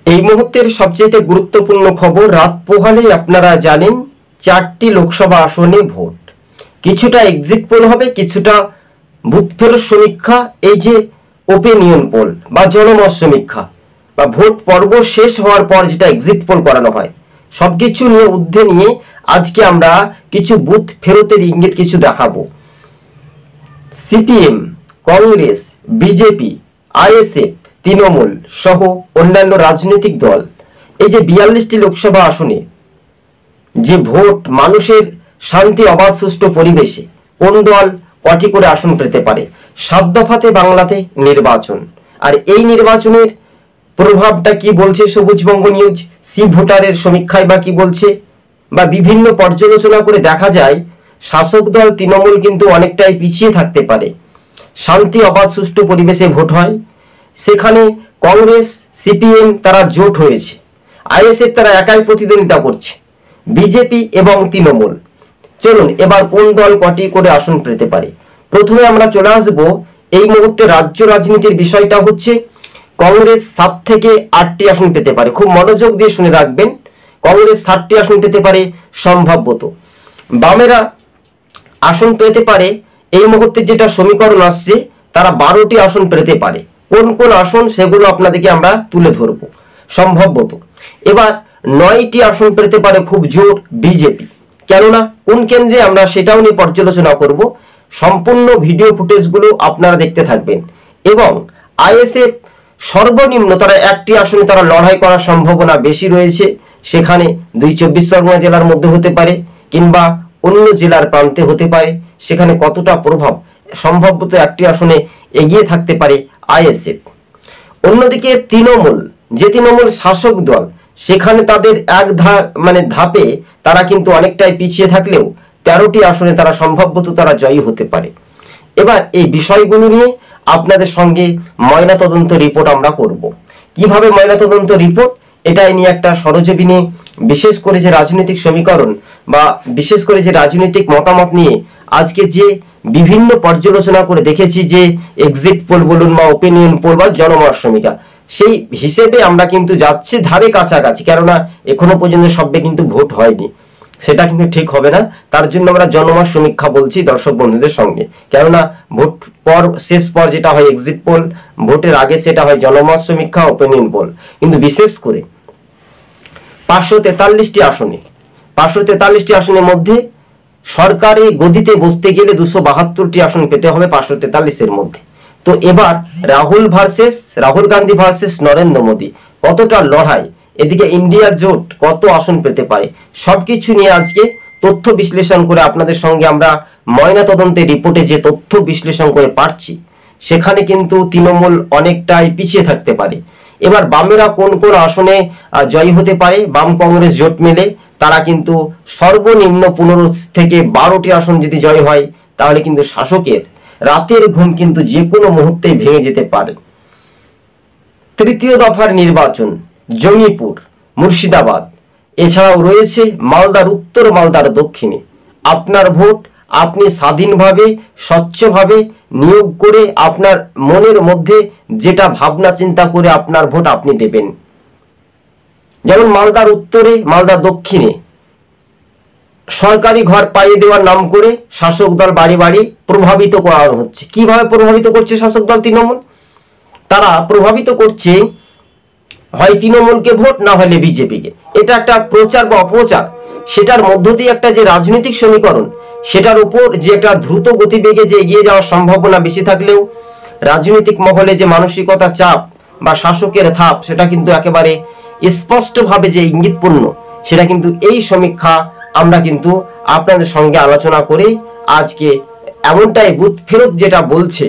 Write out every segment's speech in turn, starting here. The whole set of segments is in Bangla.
এই মুহূর্তের সবচেয়ে গুরুত্বপূর্ণ খবর, রাত পোহালেই আপনারা জানেন 4টি লোকসভা আসনে ভোট। কিছুটা এক্সিট পোল হবে, কিছুটা বুথ ফেরত সমীক্ষা, এই যে ওপিনিয়ন পোল বা জনমত সমীক্ষা বা ভোট পর্ব শেষ হওয়ার পর যেটা এক্সিট পোল করানো হয়, সবকিছু নিয়ে ঊর্ধ্বে নিয়ে আজকে আমরা কিছু বুথ ফেরতের ইঙ্গিত কিছু দেখাবো। CPM, Congress, BJP, ISF, Trinamool সহ অন্যান্য রাজনৈতিক দল, এই যে 42টি লোকসভা আসনে যে ভোট, মানুষের শান্তি অবাধ সুষ্ঠু পরিবেশে কোন দল কটি করে আসন পেতে পারে, 7 দফাতে বাংলাতে নির্বাচন। আর এই নির্বাচনের প্রভাবটা কি বলছে সবুজবঙ্গ নিউজ, সি ভোটারের সমীক্ষায় বা কি বলছে, বা বিভিন্ন পর্যালোচনা করে দেখা যায় শাসক দল তৃণমূল কিন্তু অনেকটাই পিছিয়ে থাকতে পারে। শান্তি অবাধ সুষ্ঠু পরিবেশে ভোট হয়, সেখানে কংগ্রেস সিপিএম তারা জোট হয়েছে, আইএসএফ তারা একাই প্রতিদ্বন্দ্বিতা করছে, বিজেপি এবং তৃণমূল। চলুন এবার কোন দল কটি করে আসন পেতে পারে। প্রথমে আমরা চলে আসব এই মুহূর্তে রাজ্য রাজনীতির বিষয়টা হচ্ছে কংগ্রেস 7 থেকে 8টি আসন পেতে পারে। খুব মনোযোগ দিয়ে শুনে রাখবেন, কংগ্রেস 7টি আসন পেতে পারে সম্ভবত। বামেরা আসন পেতে পারে, এই মুহূর্তে যেটা সমীকরণ আসছে তারা 12টি আসন পেতে পারে। কোন কোন আসন সেগুলো আপনাদেরকে আমরা তুলে ধরব সম্ভবত। এবার 9টি আসন পেতে পারে খুব জোর বিজেপি, কেননা কোন কেন্দ্রে আমরা সেটাও নিয়ে পর্যালোচনা করব। সম্পূর্ণ ভিডিও ফুটেজগুলো আপনারা দেখতে থাকবেন। এবং আইএসএফ সর্বনিম্ন তারা 1টি আসনে তারা লড়াই করার সম্ভাবনা বেশি রয়েছে, সেখানে 2 24 পরগনা জেলার মধ্যে হতে পারে কিংবা অন্য জেলার প্রান্তে হতে পারে, সেখানে কতটা প্রভাব, সম্ভবত 1টি আসনে এগিয়ে থাকতে পারে আইএসএফ। অন্যদিকে তৃণমূল, যে তৃণমূল শাসক দল, সেখানে তাদের ধাপে তারা কিন্তু অনেকটাই পিছিয়ে থাকলেও 13টি আসনে তারা সম্ভবত তারা জয়ী হতে পারে। এবার এই বিষয়গুলো নিয়ে আপনাদের সঙ্গে ময়নাতদন্ত রিপোর্ট আমরা করব। কিভাবে ময়নাতদন্ত রিপোর্ট, এটাই নিয়ে একটা সরজমিনে বিশেষ করে যে রাজনৈতিক সমীকরণ বা বিশেষ করে যে রাজনৈতিক মতামত নিয়ে আজকে যে বিভিন্ন পর্যালোচনা করে দেখেছি, যে এক্সিট পোল বলুন বা ওপিনিয়ন পোল বা জনমত সমীক্ষা, সেই হিসেবে আমরা কিন্তু যাচ্ছি ধারে কাছাকাছি, কেননা এখনো পর্যন্ত সবে কিন্তু ভোট হয়নি, সেটা কিন্তু ঠিক হবে না। তার জন্য আমরা জনমত সমীক্ষা বলছি দর্শক বন্ধুদের সঙ্গে, কেননা ভোট পর শেষ পর যেটা হয় এক্সিট পোল, ভোটের আগে সেটা হয় জনমত সমীক্ষা, ওপিনিয়ন পোল। কিন্তু বিশেষ করে 543টি আসনের মধ্যে সরকারি গদিতে বসতে গেলে 272টি আসন পেতে হবে 543-এর মধ্যে। তো এবার রাহুল গান্ধী ভার্সেস নরেন্দ্র মোদী, কতটা লড়াই, এদিকে ইন্ডিয়া জোট কত আসন পেতে পারে, সবকিছু নিয়ে আজকে তথ্য বিশ্লেষণ করে আপনাদের সঙ্গে আমরা ময়নাতদন্তের রিপোর্টে যে তথ্য বিশ্লেষণ করে পারছি, সেখানে কিন্তু তৃণমূল অনেকটাই পিছিয়ে থাকতে পারে। এবার বামেরা কোন কোন আসনে জয়ী হতে পারে, বাম কংগ্রেস জোট মিলে তারা কিন্তু সর্বনিম্ন 15 থেকে 12টি আসন যদি জয় হয়, তাহলে কিন্তু শাসকের রাতের ঘুম কিন্তু যে কোনো মুহূর্তে ভেঙে যেতে পারে। তৃতীয় দফার নির্বাচন জঙ্গিপুর, মুর্শিদাবাদ, এছাড়াও রয়েছে মালদার উত্তর, মালদার দক্ষিণে। আপনার ভোট আপনি স্বাধীনভাবে স্বচ্ছভাবে নিয়োগ করে আপনার মনের মধ্যে যেটা ভাবনা চিন্তা করে আপনার ভোট আপনি দেবেন। যেমন মালদার উত্তরে, মালদার দক্ষিণে সরকারি ঘর পাইয়ে দেওয়ার নাম করে শাসক দল বাড়ি বাড়ি প্রভাবিত করানো হচ্ছে। কিভাবে প্রভাবিত করছে শাসক দল তৃণমূল? তারা প্রভাবিত করছে হয় তৃণমূলকে ভোট, না হলে বিজেপিকে। এটা একটা প্রচার বা অপপ্রচার, সেটার মধ্য দিয়ে একটা যে রাজনৈতিক সমীকরণ, সেটার উপর যে একটা দ্রুত গতিবেগে যে এগিয়ে যাওয়ার সম্ভাবনা বেশি থাকলেও রাজনৈতিক মহলে যে মানসিকতা চাপ বা শাসকের থাপ, সেটা কিন্তু একেবারে স্পষ্টভাবে যে ইঙ্গিতপূর্ণ, সেটা কিন্তু এই সমীক্ষা আমরা কিন্তু আপনাদের সঙ্গে আলোচনা করে আজকে এমনটাই বুথ ফেরত যেটা বলছে,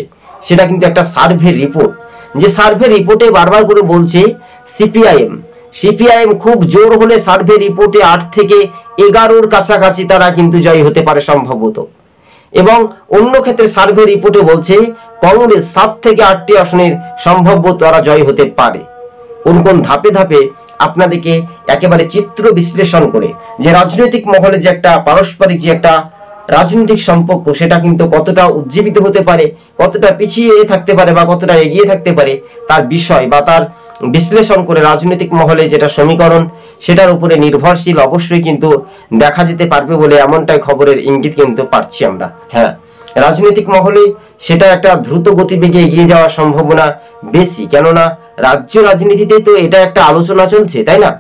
সেটা কিন্তু একটা সার্ভে রিপোর্ট, যে সার্ভে রিপোর্টে বারবার করে বলছে সিপিআইএম খুব জোর হলে সার্ভে রিপোর্টে 8 থেকে 11-র কাছাকাছি তারা কিন্তু জয়ী হতে পারে সম্ভবত। এবং অন্য ক্ষেত্রে সার্ভে রিপোর্টে বলছে কংগ্রেস 7 থেকে 8টি আসনের সম্ভবত তারা জয়ী হতে পারে। কোন কোন ধাপে ধাপে আপনাদেরকে একেবারে চিত্র বিশ্লেষণ করে যে রাজনৈতিক মহলে যে একটা পারস্পরিক যে একটা রাজনৈতিক সম্পর্ক, সেটা কিন্তু কতটা উজ্জীবিত হতে পারে, কতটা পিছিয়ে থাকতে পারে বা কতটা এগিয়ে থাকতে পারে, তার বিষয় বা তার বিশ্লেষণ করে রাজনৈতিক মহলে যেটা সমীকরণ সেটার উপরে নির্ভরশীল অবশ্যই কিন্তু দেখা যেতে পারবে বলে এমনটাই খবরের ইঙ্গিত কিন্তু পাচ্ছি আমরা। হ্যাঁ, রাজনৈতিক মহলে সেটা একটা দ্রুত গতিবেগে এগিয়ে যাওয়ার সম্ভাবনা বেশি, কেননা রাজ্য রাজনীতিতে তো এটা একটা আলোচনা চলছে, তাই না?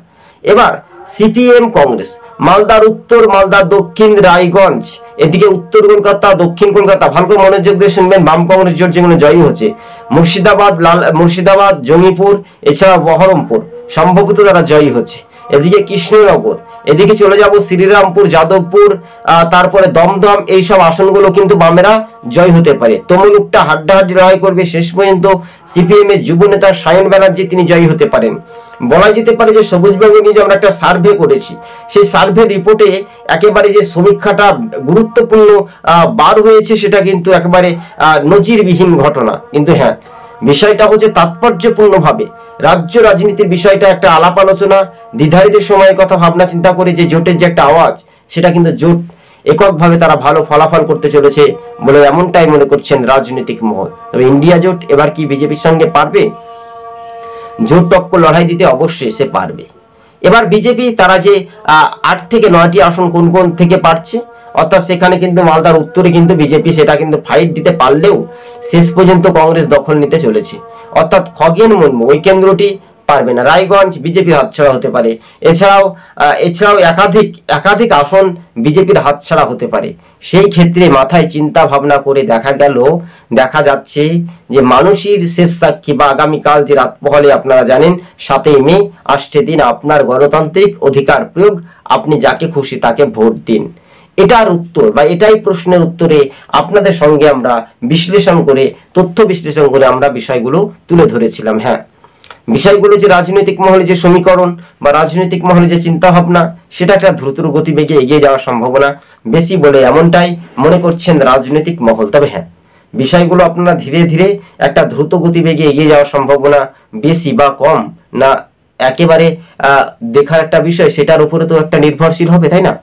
এবার সিপিএম কংগ্রেস, মালদার উত্তর, মালদার দক্ষিণ, রায়গঞ্জ, এদিকে উত্তর কলকাতা, দক্ষিণ কলকাতা, ভালো করে মনোযোগ দিয়ে শুনবেন, বাম কংগ্রেস জোট যেগুলো জয়ী হচ্ছে, মুর্শিদাবাদ, জঙ্গিপুর, এছাড়া বহরমপুর সম্ভবত তারা জয়ী হচ্ছে। এদিকে কৃষ্ণনগর, এদিকে চলে যাব শ্রীরামপুর, যাদবপুর, তারপরে দমদম, এইসব আসনগুলো কিন্তু বামেরা জয় হতে পারে। তমলুকটা হাড্ডাহাড্ডি লড়াই করবে, শেষ পর্যন্ত সিপিএম এর যুব নেতা সায়ন ব্যানার্জি তিনি জয়ী হতে পারেন। বলা যেতে পারে যে সবুজবাবু নিয়ে যে আমরা একটা সার্ভে করেছি, সেই সার্ভে রিপোর্টে একেবারে যে সমীক্ষাটা গুরুত্বপূর্ণ বার হয়েছে সেটা কিন্তু একেবারে নজিরবিহীন ঘটনা। কিন্তু হ্যাঁ, বিষয়টা হচ্ছে তাৎপর্যপূর্ণভাবে রাজ্য রাজনীতির বিষয়টা একটা আলাপ আলোচনা, দ্বিধারিত সময়ের কথা ভাবনা চিন্তা করে যে জোটের যে একটা আওয়াজ, সেটা কিন্তু জোট এককভাবে তারা ভালো ফলাফল করতে চলেছে বলে এমনটাই মনে করছেন রাজনৈতিক মহল। তবে ইন্ডিয়া জোট এবার কি বিজেপির সঙ্গে পারবে জোট টক্কর লড়াই দিতে? অবশ্যই সে পারবে। এবার বিজেপি তারা যে 8 থেকে 9টি আসন কোন কোন থেকে পাচ্ছে, অর্থাৎ সেখানে কিন্তু মালদার উত্তরে কিন্তু বিজেপি সেটা কিন্তু ফাইট দিতে পারলেও শেষ পর্যন্ত কংগ্রেস দখল নিতে চলেছে, অর্থাৎ খগেন মুর্মু ওই কেন্দ্রটি পারবে না। রায়গঞ্জ বিজেপির হাতছাড়া হতে পারে, এছাড়াও একাধিক আসন বিজেপির হাতছাড়া হতে পারে। সেই ক্ষেত্রে মাথায় চিন্তা ভাবনা করে দেখা যাচ্ছে যে মানুষের শেষ সাক্ষী বা আগামীকাল যে রাত পহলে আপনারা জানেন 7ই মে আসছে দিন আপনার গণতান্ত্রিক অধিকার প্রয়োগ, আপনি যাকে খুশি তাকে ভোট দিন। এটার উত্তর বা এটাই প্রশ্নের উত্তরে আপনাদের সঙ্গে আমরা তথ্য বিশ্লেষণ করে আমরা বিষয়গুলো তুলে ধরেছিলাম। হ্যাঁ, বিষয়গুলো যে রাজনৈতিক মহলে যে সমীকরণ বা রাজনৈতিক মহলে যে চিন্তা ভাবনা, সেটা একটা দ্রুত গতিবেগে এগিয়ে যাওয়ার সম্ভাবনা বেশি বলে এমনটাই মনে করছেন রাজনৈতিক মহল। তবে হ্যাঁ, বিষয়গুলো আপনারা ধীরে ধীরে একটা দ্রুত গতিবেগে এগিয়ে যাওয়ার সম্ভাবনা বেশি বা কম না একেবারে দেখার একটা বিষয়, সেটার উপরে তো একটা নির্ভরশীল হবে, তাই না?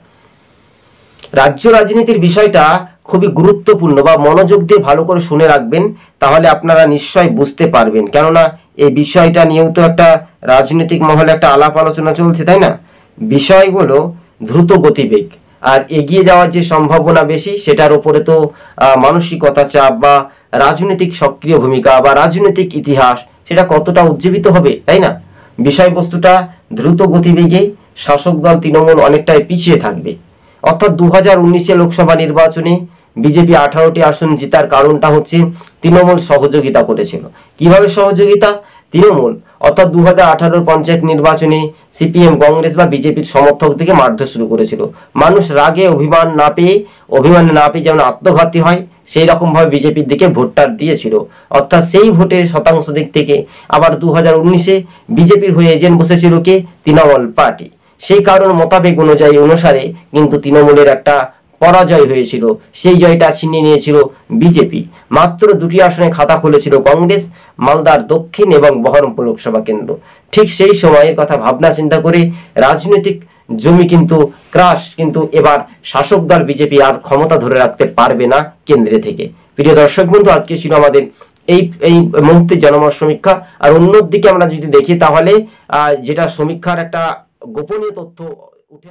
রাজ্য রাজনীতির বিষয়টা খুবই গুরুত্বপূর্ণ, বা মনোযোগ দিয়ে ভালো করে শুনে রাখবেন, তাহলে আপনারা নিশ্চয় বুঝতে পারবেন, কেননা এই বিষয়টা নিয়েও তো একটা রাজনৈতিক মহলে একটা আলাপ আলোচনা চলছে, তাই না? বিষয়গুলো দ্রুত গতিবেগ আর এগিয়ে যাওয়ার যে সম্ভাবনা বেশি, সেটার উপরে তো মানসিকতা চাপ বা রাজনৈতিক সক্রিয় ভূমিকা বা রাজনৈতিক ইতিহাস সেটা কতটা উজ্জীবিত হবে, তাই না? বিষয়বস্তুটা দ্রুত গতিবেগে শাসক দল তৃণমূল অনেকটাই পিছিয়ে থাকবে। অর্থাৎ 2019 লোকসভা নির্বাচনে বিজেপি 18টি আসন জেতার কারণটা হচ্ছে তৃণমূল সহযোগিতা করেছিল। কিভাবে সহযোগিতা? তৃণমূল অর্থাৎ 2018 পঞ্চায়েত নির্বাচনে সিপিএম কংগ্রেস বা বিজেপির সমর্থক থেকে মারধর শুরু করেছিল। মানুষ রাগে অভিমান না পেয়ে যেমন আত্মঘাতী হয়, সেই রকম ভাবে বিজেপির দিকে ভোটটা দিয়েছিল। অর্থাৎ সেই ভোটের শতাংশ দিক থেকে আবার 2019 বিজেপির হয়ে এজেন্ট বসেছিল কে? তৃণমূল পার্টি। সেই কারণ মোতাবেক অনুসারে কিন্তু তৃণমূলের একটা পরাজয় হয়েছিল, সেই জয়টা ছিনিয়ে নিয়েছিল বিজেপি। মাত্র 2টি আসনে খাতা খুলেছিল কংগ্রেস, মালদার দক্ষিণ এবং বহরমপুর লোকসভা কেন্দ্র। ঠিক সেই সময়ের কথা ভাবনা চিন্তা করে রাজনৈতিক জমি কিন্তু ক্রাশ, কিন্তু এবার শাসক দল বিজেপি আর ক্ষমতা ধরে রাখতে পারবে না কেন্দ্রে থেকে। প্রিয় দর্শক বন্ধু, আজকে ছিল আমাদের এই মুহূর্তে জনমত সমীক্ষা। আর অন্যদিকে আমরা যদি দেখি তাহলে যেটা সমীক্ষার একটা গোপনীয় তথ্য উঠে